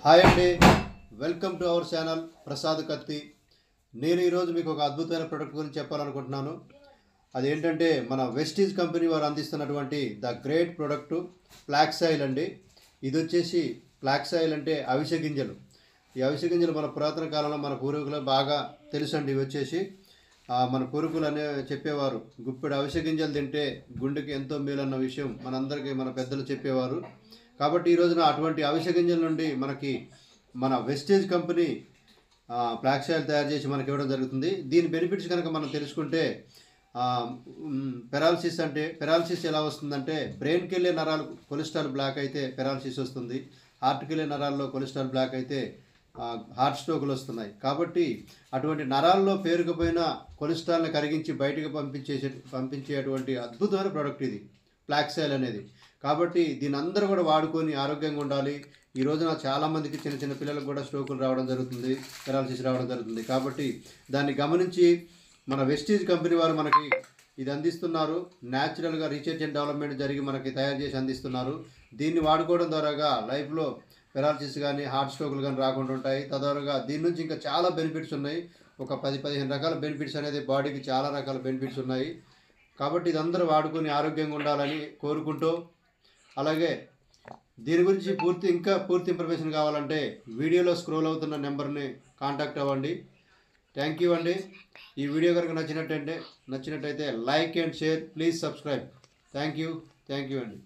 Hi అండి, welcome to our channel Prasad కత్తి. నేను ఈరోజు మీకు ఒక అద్భుతమైన ప్రోడక్ట్ గురించి చెప్పాలనుకుంటున్నాను. అదేంటంటే మన వెస్టీజ్ కంపెనీ వారు అందిస్తున్నటువంటి the great product flax oil అండి. ఇది వచ్చేసి ఫ్లాక్స్ ఆయిల్ అంటే అవిసె గింజలు. ఈ అవిసె గింజలు మన పురాతన కాలంలో మన పూర్వీకులు బాగా తెలుసండి. ఇవి వచ్చేసి మన పూర్వీకులు అనే చెప్పేవారు, గుప్పెడు అవిసె గింజలు తింటే గుండెకి ఎంతో మేలన్న విషయం మనందరికీ మన పెద్దలు చెప్పేవారు. కాబట్టి ఈ రోజున అటువంటి అవిసె గింజల నుండి మనకి మన వెస్టేజ్ కంపెనీ ఫ్లాక్స్ ఆయిల్ తయారు చేసి మనకి ఇవ్వడం జరుగుతుంది. దీని బెనిఫిట్స్ కనుక మనం తెలుసుకుంటే పెరాలసిస్ ఎలా వస్తుందంటే, బ్రెయిన్కి వెళ్ళే నరాలు కొలెస్ట్రాల్ బ్లాక్ అయితే పెరాలసిస్ వస్తుంది. హార్ట్కి వెళ్ళే నరాల్లో కొలెస్ట్రాల్ బ్లాక్ అయితే హార్ట్ స్ట్రోకులు వస్తున్నాయి. కాబట్టి అటువంటి నరాల్లో పేరుకుపోయిన కొలెస్ట్రాల్ని కరిగించి బయటకు పంపించేటువంటి అద్భుతమైన ప్రోడక్ట్ ఇది ఫ్లాక్స్ ఆయిల్ అనేది. కాబట్టి దీని అందరూ కూడా వాడుకొని ఆరోగ్యంగా ఉండాలి. ఈ రోజున చాలామందికి చిన్న చిన్న పిల్లలకు కూడా స్ట్రోకులు రావడం జరుగుతుంది, పెరాలసిస్ రావడం జరుగుతుంది. కాబట్టి దాన్ని గమనించి మన వెస్టీజ్ కంపెనీ వారు మనకి ఇది అందిస్తున్నారు. న్యాచురల్గా రీసెర్చ్ అండ్ డెవలప్మెంట్ జరిగి మనకి తయారు చేసి అందిస్తున్నారు. దీన్ని వాడుకోవడం ద్వారాగా లైఫ్లో పెరాలసిస్ కానీ హార్ట్ స్ట్రోకులు కానీ రాకుండా ఉంటాయి. తద్వారా దీని నుంచి ఇంకా చాలా బెనిఫిట్స్ ఉన్నాయి. ఒక 10-15 రకాల బెనిఫిట్స్ అనేది బాడీకి చాలా రకాల బెనిఫిట్స్ ఉన్నాయి. కాబట్టి ఇదందరూ వాడుకొని ఆరోగ్యంగా ఉండాలని కోరుకుంటూ, అలాగే దీని గురించి పూర్తి ఇన్ఫర్మేషన్ కావాలంటే వీడియోలో స్క్రోల్ అవుతున్న నెంబర్ని కాంటాక్ట్ అవ్వండి. థ్యాంక్ యూ అండి. ఈ వీడియో కనుక నచ్చినట్టయితే like and share, please subscribe. Thank you అండి.